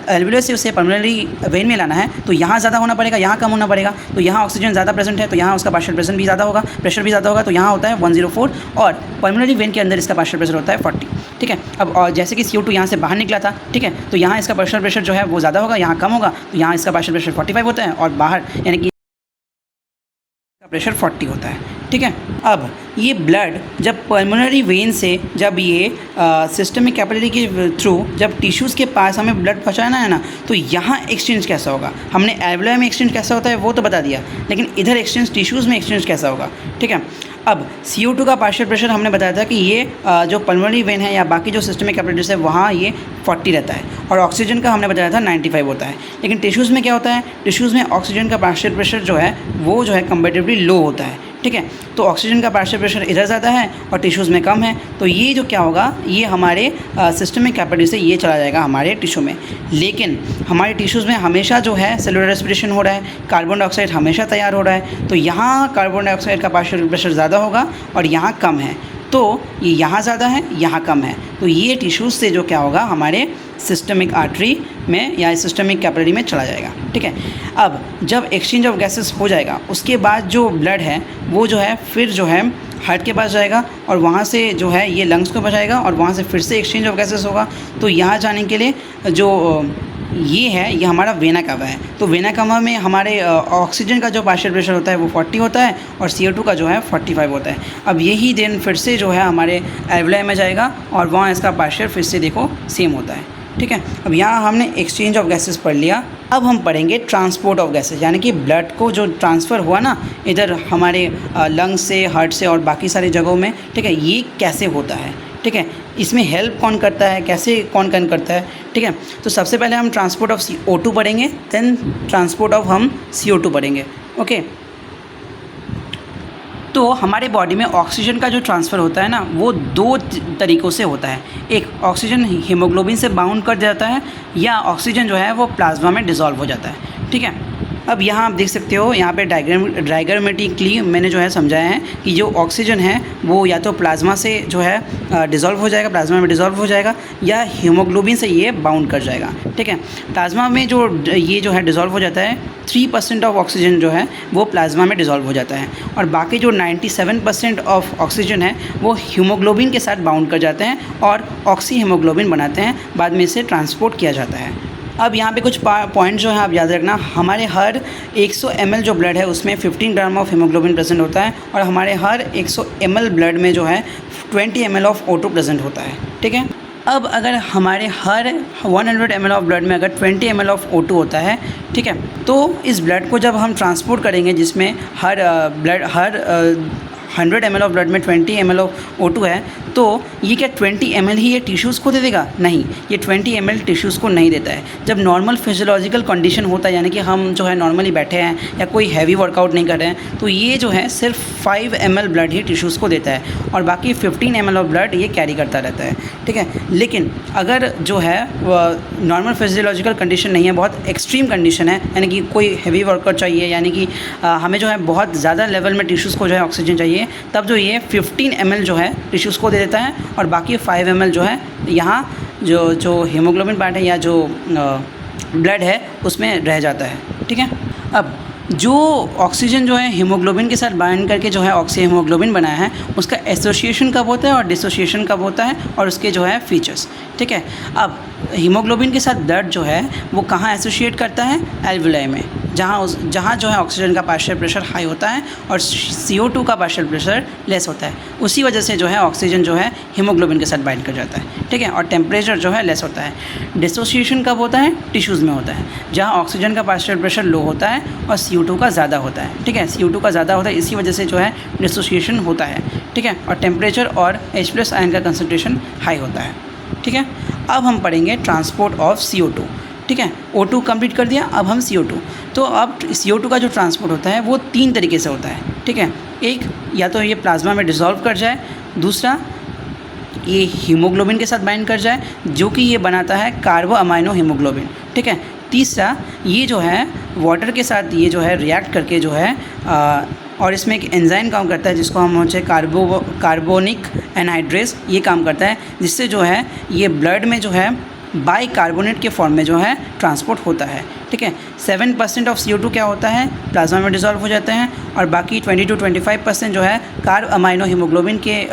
एल्वेलाई से उसे पल्मोनरी वेन में लाना है तो यहाँ ज़्यादा होना पड़ेगा, यहाँ कम होना पड़ेगा। तो यहाँ ऑक्सीजन ज़्यादा प्रेजेंट है तो यहाँ उसका पार्शियल प्रेशर भी ज़्यादा होगा, प्रेशर भी ज़्यादा होगा, तो यहाँ होता है 104, और पल्मोनरी वेन के अंदर इसका पार्शियल प्रेशर होता है 40। ठीक है, अब और जैसे कि CO2 यहाँ से बाहर निकला था, ठीक है, तो यहाँ इसका पार्शियल प्रेशर जो है वो ज़्यादा होगा, यहाँ कम होगा, तो यहाँ इसका पार्शियल प्रेशर 45 होता है, और बाहर यानी कि प्रेशर 40 होता है। ठीक है, अब ये ब्लड जब पल्मोनरी वेन से जब ये सिस्टमिक कैपिलरी के थ्रू जब टिश्यूज़ के पास हमें ब्लड पहुँचाना है ना, तो यहाँ एक्सचेंज कैसा होगा। हमने एल्वेलाई में एक्सचेंज कैसा होता है वो तो बता दिया, लेकिन इधर एक्सचेंज टिश्यूज़ में एक्सचेंज कैसा होगा। ठीक है, अब CO2 का पार्शियल प्रेशर हमने बताया था कि ये जो पल्मोनरी वेन है या बाकी जो सिस्टमिक कैपिलरीज है वहाँ ये 40 रहता है, और ऑक्सीजन का हमने बताया था 95 होता है। लेकिन टिश्यूज़ में क्या होता है, टिश्यूज़ में ऑक्सीजन का पार्शियल प्रेशर जो है वो जो है कंपैरेटिवली लो होता है। ठीक है, तो ऑक्सीजन का पार्शियल प्रेशर इधर ज़्यादा है और टिश्यूज़ में कम है, तो ये जो क्या होगा ये हमारे सिस्टमिक कैपिलरी से ये चला जाएगा हमारे टिश्यू में। लेकिन हमारे टिश्यूज़ में हमेशा जो है सेलुलर रेस्पिरेशन हो रहा है, कार्बन डाइऑक्साइड हमेशा तैयार हो रहा है, तो यहाँ कार्बन डाइऑक्साइड का पार्शियल प्रेशर ज़्यादा होगा और यहाँ कम है, तो ये यहाँ ज़्यादा है यहाँ कम है, तो ये टिश्यूज़ से जो क्या होगा हमारे सिस्टमिक आर्टरी में या सिस्टमिक कैपिलरी में चला जाएगा। ठीक है, अब जब एक्सचेंज ऑफ गैसेस हो जाएगा उसके बाद जो ब्लड है वो जो है फिर जो है हार्ट के पास जाएगा, और वहाँ से जो है ये लंग्स को बचाएगा, और वहाँ से फिर से एक्सचेंज ऑफ गैसेस होगा। तो यहाँ जाने के लिए जो ये है ये हमारा वेना कावा है। तो वेना कावा में हमारे ऑक्सीजन का जो पार्शियल प्रेशर होता है वो 40 होता है, और CO2 का जो है 45 होता है। अब यही देन फिर से जो है हमारे एल्वेलाई में जाएगा, और वहाँ इसका पार्शियल फिर से देखो सेम होता है। ठीक है, अब यहाँ हमने एक्सचेंज ऑफ गैसेस पढ़ लिया। अब हम पढ़ेंगे ट्रांसपोर्ट ऑफ गैसेस, यानी कि ब्लड को जो ट्रांसफ़र हुआ ना इधर हमारे लंग्स से, हार्ट से और बाकी सारी जगहों में। ठीक है, ये कैसे होता है। ठीक है, इसमें हेल्प कौन करता है, कैसे कौन करता है। ठीक है, तो सबसे पहले हम ट्रांसपोर्ट ऑफ CO2 पढ़ेंगे, देन ट्रांसपोर्ट ऑफ हम CO2 पढ़ेंगे। ओके, तो हमारे बॉडी में ऑक्सीजन का जो ट्रांसफ़र होता है ना वो 2 तरीक़ों से होता है। एक ऑक्सीजन हीमोग्लोबिन से बाउंड कर जाता है, या ऑक्सीजन जो है वो प्लाज्मा में डिज़ोल्व हो जाता है। ठीक है, अब यहाँ आप देख सकते हो, यहाँ पे डायग्रामेटिकली मैंने जो है समझाया है कि जो ऑक्सीजन है वो या तो प्लाज्मा से जो है डिज़ोल्व हो जाएगा, प्लाज्मा में डिज़ोल्व हो जाएगा, या हीमोग्लोबिन से ये बाउंड कर जाएगा। ठीक है, प्लाज्मा में जो ये जो है डिज़ोल्व हो जाता है, 3% ऑफ ऑक्सीजन जो है वो प्लाज्मा में डिज़ोल्व हो जाता है, और बाकी जो 97% ऑफ ऑक्सीजन है वो हीमोग्लोबिन के साथ बाउंड कर जाते हैं और ऑक्सी हीमोग्लोबिन बनाते हैं, बाद में इसे ट्रांसपोर्ट किया जाता है। अब यहाँ पे कुछ पॉइंट जो है आप याद रखना, हमारे हर 100 ml जो ब्लड है उसमें 15 ग्राम ऑफ हीमोग्लोबिन प्रेजेंट होता है, और हमारे हर 100 ml ब्लड में जो है 20 ml ऑफ O2 प्रेजेंट होता है। ठीक है, अब अगर हमारे हर 100 ml ऑफ ब्लड में अगर 20 ml ऑफ O2 होता है, ठीक है, तो इस ब्लड को जब हम ट्रांसपोर्ट करेंगे, जिसमें हर 100 ml ऑफ ब्लड में 20 ml ऑफ O2 है, तो ये क्या 20 ml ही ये टिश्यूज़ को दे देगा? नहीं, ये 20 ml टिश्यूज़ को नहीं देता है। जब नॉर्मल फिजियोलॉजिकल कंडीशन होता है, यानी कि हम जो है नॉर्मली बैठे हैं या कोई हैवी वर्कआउट नहीं कर रहे हैं, तो ये जो है सिर्फ 5 ml ब्लड ही टिश्यूज़ को देता है, और बाकी 15 ml ऑफ ब्लड ये कैरी करता रहता है। ठीक है, लेकिन अगर जो है नॉर्मल फिजियोलॉजिकल कंडीशन नहीं है, बहुत एक्सट्रीम कंडीशन है, यानी कि कोई हैवी वर्कआउट चाहिए, यानी कि हमें जो है बहुत ज़्यादा लेवल में टिश्यूज़ को जो है ऑक्सीजन चाहिए, तब जो ये 15 ml जो है टिश्यूज़ को दे देता है, और बाकी 5 ml जो है यहाँ जो हीमोग्लोबिन पार्ट है या जो ब्लड है उसमें रह जाता है। ठीक है, अब जो ऑक्सीजन जो है हीमोग्लोबिन के साथ बाइंड करके जो है ऑक्सी हीमोग्लोबिन बनाया है, उसका एसोसिएशन कब होता है और डिसोसिएशन कब होता है, और उसके जो है फीचर्स। ठीक है, अब हीमोग्लोबिन के साथ ब्लड जो है वो कहाँ एसोसिएट करता है? एल्वुलाई में, जहाँ जो है ऑक्सीजन का पार्शियल प्रेशर हाई होता है और CO2 का पार्शियल प्रेशर लेस होता है। उसी वजह से जो है ऑक्सीजन जो है हीमोग्लोबिन के साथ बाइंड कर जाता है। ठीक है, और टेम्परेचर जो है लेस होता है। डिसोसिएशन कब होता है? टिश्यूज़ में होता है, जहाँ ऑक्सीजन का पार्शियल प्रेशर लो होता है और CO2 का ज़्यादा होता है। ठीक है, CO2 का ज़्यादा होता है, इसी वजह से जो है डिसोसिएशन होता है। ठीक है, और टेम्परेचर और H+ आयन का कंसनट्रेशन हाई होता है। ठीक है, अब हम पढ़ेंगे ट्रांसपोर्ट ऑफ CO2। ठीक है, O2 कंप्लीट कर दिया, अब हम CO2। तो अब CO2 का जो ट्रांसपोर्ट होता है वो 3 तरीके से होता है। ठीक है, एक या तो ये प्लाज्मा में डिसॉल्व कर जाए, दूसरा ये हीमोग्लोबिन के साथ बाइंड कर जाए, जो कि ये बनाता है कार्बो अमाइनो हीमोग्लोबिन। ठीक है, तीसरा ये जो है वाटर के साथ ये जो है रिएक्ट करके जो है और इसमें एक एंजाइम काम करता है, जिसको हम होते कार्बोनिक एनहाइड्रेस, ये काम करता है, जिससे जो है ये ब्लड में जो है बाइकार्बोनेट के फॉर्म में जो है ट्रांसपोर्ट होता है। ठीक है, 7% ऑफ CO2 क्या होता है? प्लाज्मा में डिसॉल्व हो जाते हैं, और बाकी 20 to 25% जो है कार्ब अमाइनो हीमोग्लोबिन के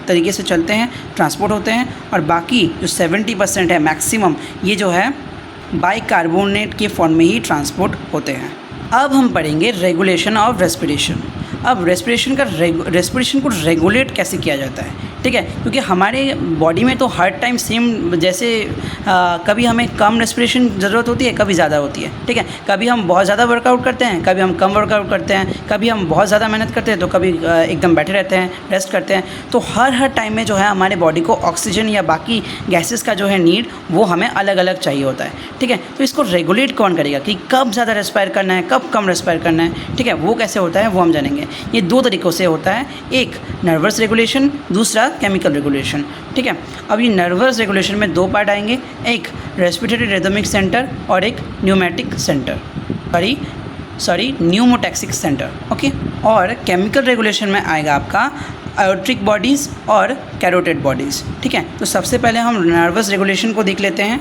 तरीके से चलते हैं, ट्रांसपोर्ट होते हैं, और बाकी जो 70% है मैक्सिमम, ये जो है बाइकार्बोनेट के फॉर्म में ही ट्रांसपोर्ट होते हैं। अब हम पढ़ेंगे रेगुलेशन ऑफ रेस्पिरेशन। अब रेस्पिरेशन को रेगुलेट कैसे किया जाता है? ठीक है, क्योंकि हमारे बॉडी में तो हर टाइम सेम, जैसे कभी हमें कम रेस्पिरेशन ज़रूरत होती है, कभी ज़्यादा होती है। ठीक है, कभी हम बहुत ज़्यादा वर्कआउट करते हैं, कभी हम कम वर्कआउट करते हैं, कभी हम बहुत ज़्यादा मेहनत करते हैं, तो कभी एकदम बैठे रहते हैं, रेस्ट करते हैं। तो हर टाइम में जो है हमारे बॉडी को ऑक्सीजन या बाकी गैसेस का जो है नीड, वो हमें अलग अलग चाहिए होता है। ठीक है, तो इसको रेगुलेट कौन करेगा कि कब ज़्यादा रेस्पायर करना है, कब कम रेस्पायर करना है? ठीक है, वो कैसे होता है वो हम जानेंगे। ये 2 तरीक़ों से होता है, एक नर्वस रेगुलेशन, दूसरा केमिकल रेगुलेशन। ठीक है, अब ये नर्वस रेगुलेशन में 2 पार्ट आएंगे, एक रेस्पिरेटरी रिदमिक सेंटर और एक pneumatic centre, pneumotaxic centre. Okay, और केमिकल रेगुलेशन में आएगा आपका आयोट्रिक बॉडीज़ और कैरोटिड बॉडीज़। ठीक है, तो सबसे पहले हम नर्वस रेगुलेशन को देख लेते हैं।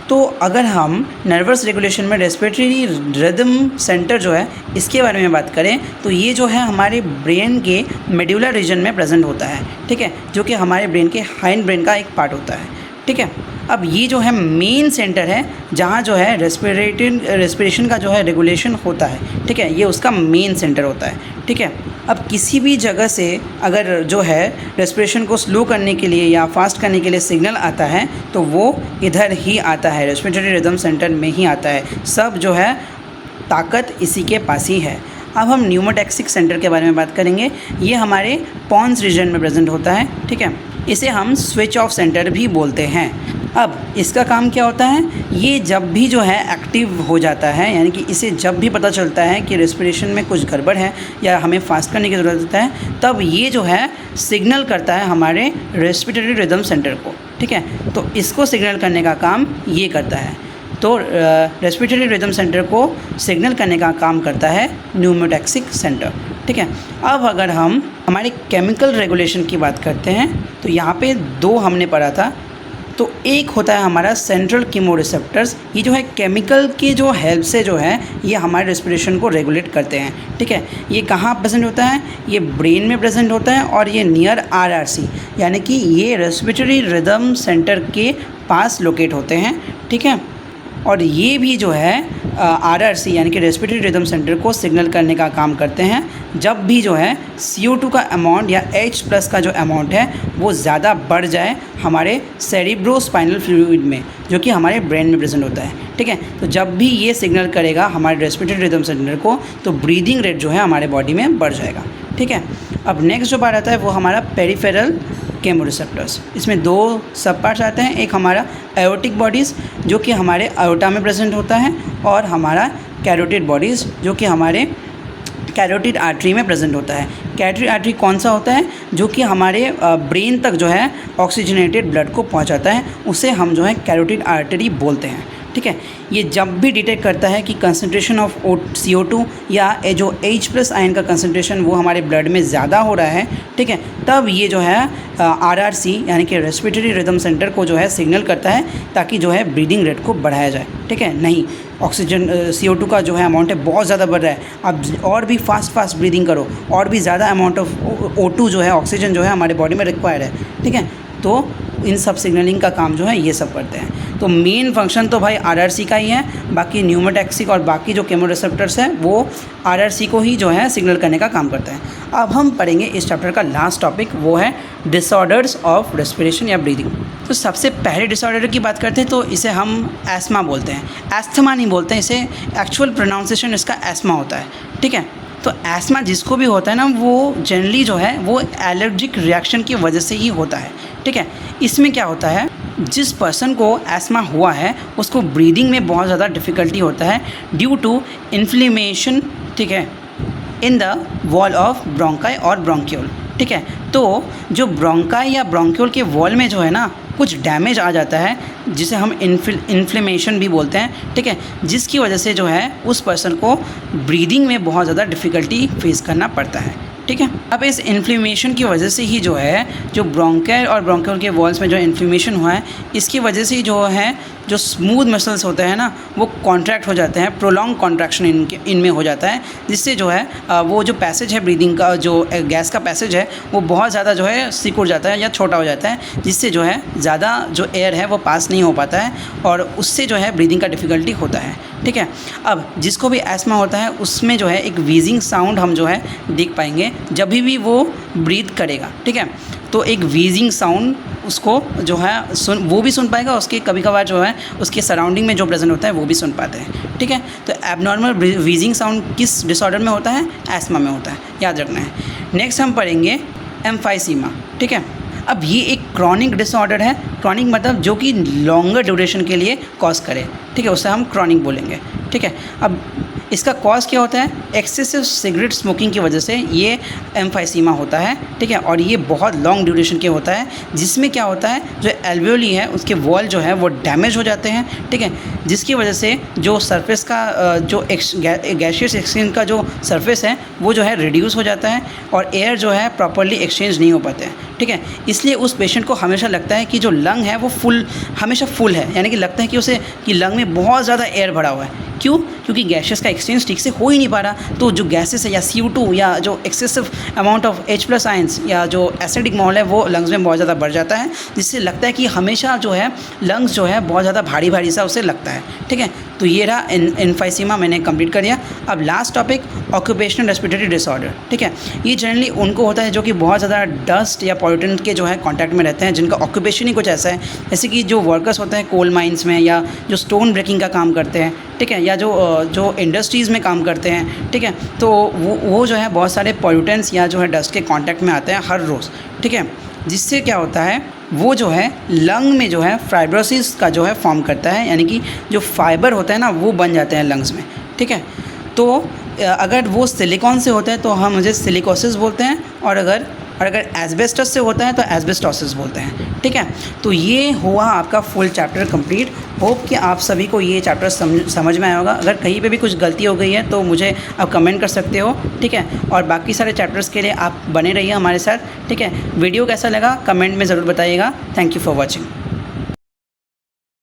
तो अगर हम नर्वस रेगुलेशन में रेस्पिरेटरी रिदम सेंटर जो है, इसके बारे में बात करें, तो ये जो है हमारे ब्रेन के मेडुला रीजन में प्रेजेंट होता है। ठीक है, जो कि हमारे ब्रेन के हाइंड ब्रेन का एक पार्ट होता है। ठीक है, अब ये जो है मेन सेंटर है, जहाँ जो है रेस्पिरेशन का जो है रेगुलेशन होता है। ठीक है, ये उसका मेन सेंटर होता है। ठीक है, अब किसी भी जगह से अगर जो है रेस्पिरेशन को स्लो करने के लिए या फास्ट करने के लिए सिग्नल आता है, तो वो इधर ही आता है, रेस्पिरेटरी रिदम सेंटर में ही आता है। सब जो है ताकत इसी के पास ही है। अब हम न्यूमोटैक्सिक सेंटर के बारे में बात करेंगे। ये हमारे पॉन्स रीजन में प्रेजेंट होता है। ठीक है, इसे हम स्विच ऑफ सेंटर भी बोलते हैं। अब इसका काम क्या होता है? ये जब भी जो है एक्टिव हो जाता है, यानी कि इसे जब भी पता चलता है कि रेस्पिरेशन में कुछ गड़बड़ है या हमें फास्ट करने की ज़रूरत होता है, तब ये जो है सिग्नल करता है हमारे रेस्पिरेटरी रिदम सेंटर को। ठीक है, तो इसको सिग्नल करने का काम ये करता है। तो रेस्पिरेटरी रिदम सेंटर को सिग्नल करने का काम करता है न्यूमोटैक्सिक सेंटर। ठीक है, अब अगर हम हमारे केमिकल रेगुलेशन की बात करते हैं तो यहाँ पे दो हमने पढ़ा था। तो एक होता है हमारा सेंट्रल कीमोरिसेप्टर्स, ये जो है केमिकल की जो हेल्प से जो है ये हमारे रेस्पिरेशन को रेगुलेट करते हैं। ठीक है, ये कहाँ प्रेजेंट होता है? ये ब्रेन में प्रेजेंट होता है और ये नियर आरआरसी यानी कि ये रेस्पिरेटरी रिदम सेंटर के पास लोकेट होते हैं। ठीक है, और ये भी जो है आरआरसी यानी कि रेस्पिरेटरी रिदम सेंटर को सिग्नल करने का काम करते हैं जब भी जो है CO2 का अमाउंट या H+ का जो अमाउंट है वो ज़्यादा बढ़ जाए हमारे सेरिब्रोस्पाइनल फ्लूइड में, जो कि हमारे ब्रेन में प्रेजेंट होता है। ठीक है, तो जब भी ये सिग्नल करेगा हमारे रेस्पिरेटरी रिदम सेंटर को तो ब्रीदिंग रेट जो है हमारे बॉडी में बढ़ जाएगा। ठीक है, अब नेक्स्ट जो बात आता है वो हमारा पेरिफेरल केमोरिसेप्टर्स। इसमें दो सब पार्ट्स आते हैं, एक हमारा एओर्टिक बॉडीज़ जो कि हमारे आयोटा में प्रेजेंट होता है और हमारा कैरोटिड बॉडीज़ जो कि हमारे कैरोटिड आर्टरी में प्रेजेंट होता है। कैरोटिड आर्टरी कौन सा होता है? जो कि हमारे ब्रेन तक जो है ऑक्सीजनेटेड ब्लड को पहुंचाता है, उसे हम जो है कैरोटिड आर्टरी बोलते हैं। ठीक है, ये जब भी डिटेक्ट करता है कि कंसंट्रेशन ऑफ CO2 या जो H+ आयन का कंसंट्रेशन वो हमारे ब्लड में ज़्यादा हो रहा है, ठीक है, तब ये जो है RRC यानी कि रेस्पिरेटरी रिदम सेंटर को जो है सिग्नल करता है ताकि जो है ब्रीदिंग रेट को बढ़ाया जाए। ठीक है, नहीं ऑक्सीजन CO2 का जो है अमाउंट है बहुत ज़्यादा बढ़ रहा है, अब और भी फास्ट ब्रीदिंग करो, और भी ज़्यादा अमाउंट ऑफ O2 जो है ऑक्सीजन जो है हमारे बॉडी में रिक्वायर्ड है। ठीक है, तो इन सब सिग्नलिंग का काम जो है ये सब करते हैं। तो मेन फंक्शन तो भाई RRC का ही है, बाकी न्यूमोटैक्सिक और बाकी जो केमोरिसेप्टर्स है वो RRC को ही जो है सिग्नल करने का काम करते हैं। अब हम पढ़ेंगे इस चैप्टर का लास्ट टॉपिक, वो है डिसऑर्डर्स ऑफ रेस्पिरेशन या ब्रीदिंग। तो सबसे पहले डिसऑर्डर की बात करते हैं तो इसे हम एस्मा बोलते हैं, एस्थमा नहीं बोलते हैं, इसे एक्चुअल प्रोनाउंसिएशन इसका एस्मा होता है। ठीक है, तो एस्मा जिसको भी होता है ना वो जनरली जो है वो एलर्जिक रिएक्शन की वजह से ही होता है। ठीक है, इसमें क्या होता है, जिस पर्सन को एस्मा हुआ है उसको ब्रीदिंग में बहुत ज़्यादा डिफ़िकल्टी होता है ड्यू टू इन्फ्लेमेशन। ठीक है, in the wall of bronchi और ब्रोंक्यूल। ठीक है, तो जो ब्रोंकाई या ब्रोंक्यूल के वॉल में जो है ना कुछ डैमेज आ जाता है जिसे हम इन्फ्लेमेशन भी बोलते हैं। ठीक है, जिसकी वजह से जो है उस पर्सन को ब्रीदिंग में बहुत ज़्यादा डिफ़िकल्टी फेस करना पड़ता है। ठीक है, अब इस इन्फ्लेमेशन की वजह से ही जो है जो ब्रोंकाई और ब्रोंक्यूल के वॉल्स में जो इन्फ्लेमेशन हुआ है इसकी वजह से जो है जो स्मूथ मसल्स होते हैं ना वो कॉन्ट्रैक्ट हो जाते हैं, प्रोलॉन्ग कॉन्ट्रैक्शन इनमें हो जाता है, जिससे जो है वो जो पैसेज है ब्रीदिंग का, जो गैस का पैसेज है वो बहुत ज़्यादा जो है सिकुड़ जाता है या छोटा हो जाता है, जिससे जो है ज़्यादा जो एयर है वो पास नहीं हो पाता है और उससे जो है ब्रीदिंग का डिफ़िकल्टी होता है। ठीक है, अब जिसको भी एस्मा होता है उसमें जो है एक वीजिंग साउंड हम जो है देख पाएंगे जब भी वो ब्रीथ करेगा। ठीक है, तो एक वीजिंग साउंड उसको जो है वो भी सुन पाएगा, उसके कभी कभार जो है उसके सराउंडिंग में जो प्रेजेंट होता है वो भी सुन पाते हैं। ठीक है, तो एबनॉर्मल वीजिंग साउंड किस डिसऑर्डर में होता है? एस्मा में होता है, याद रखना है। नेक्स्ट हम पढ़ेंगे एम्फाइसीमा। ठीक है, अब ये एक क्रॉनिक डिसऑर्डर है, क्रॉनिक मतलब जो कि लॉन्गर ड्यूरेशन के लिए कॉज करे। ठीक है, उससे हम क्रॉनिक बोलेंगे। ठीक है, अब इसका कॉज क्या होता है? एक्सेसिव सिगरेट स्मोकिंग की वजह से ये एम्फाइसीमा होता है। ठीक है, और ये बहुत लॉन्ग ड्यूरेशन के होता है, जिसमें क्या होता है जो एल्वियोली है उसके वॉल जो है वो डैमेज हो जाते हैं। ठीक है, जिसकी वजह से जो सरफेस का जो गैसियस एक्सचेंज का जो सरफेस है वो जो है रिड्यूस हो जाता है और एयर जो है प्रॉपरली एक्सचेंज नहीं हो पाते हैं। ठीक है, इसलिए उस पेशेंट को हमेशा लगता है कि जो लंग है वो हमेशा फुल है, यानी कि लगता है कि उसे कि लंग में बहुत ज़्यादा एयर भरा हुआ है। क्यों? क्योंकि गैसेस का एक्सचेंज ठीक से हो ही नहीं पा रहा। तो जो गैसेस है या CO2 या जो excessive amount of H+ ions या जो एसिडिक माहौल है वो लंग्स में बहुत ज़्यादा बढ़ जाता है, जिससे लगता है कि हमेशा जो है लंग्स जो है बहुत ज़्यादा भारी भारी सा उसे लगता है। ठीक है, तो ये रहा एम्फाइसीमा, मैंने कंप्लीट कर दिया। अब last topic occupational respiratory disorder. ठीक है, ये जनरली उनको होता है जो कि बहुत ज़्यादा डस्ट या पॉल्यूटेंट के जो है कॉन्टैक्ट में रहते हैं, जिनका ऑक्यूपेशन ही कुछ ऐसा है, जैसे कि जो वर्कर्स होते हैं कोल माइंस में या जो स्टोन ब्रेकिंग का काम करते हैं। ठीक है, या जो इंडस्ट्रीज़ में काम करते हैं। ठीक है, तो वो जो है बहुत सारे पॉल्यूटेंट्स या जो है डस्ट के कांटेक्ट में आते हैं हर रोज़। ठीक है, जिससे क्या होता है वो जो है लंग में जो है फाइब्रोसिस का जो है फॉर्म करता है, यानी कि जो फाइबर होता है ना वो बन जाते हैं लंग्स में। ठीक है, तो अगर वो सिलिकॉन से होता है तो हम उसे सिलिकोसिस बोलते हैं, और अगर और अगर एस्बेस्टस से होता है तो एस्बेस्टोसिस बोलते हैं। ठीक है, तो ये हुआ आपका फुल चैप्टर कंप्लीट। होप कि आप सभी को ये चैप्टर समझ में आया होगा। अगर कहीं पे भी कुछ गलती हो गई है तो मुझे आप कमेंट कर सकते हो। ठीक है, और बाकी सारे चैप्टर्स के लिए आप बने रहिए हमारे साथ। ठीक है, वीडियो कैसा लगा कमेंट में ज़रूर बताइएगा। Thank you for watching.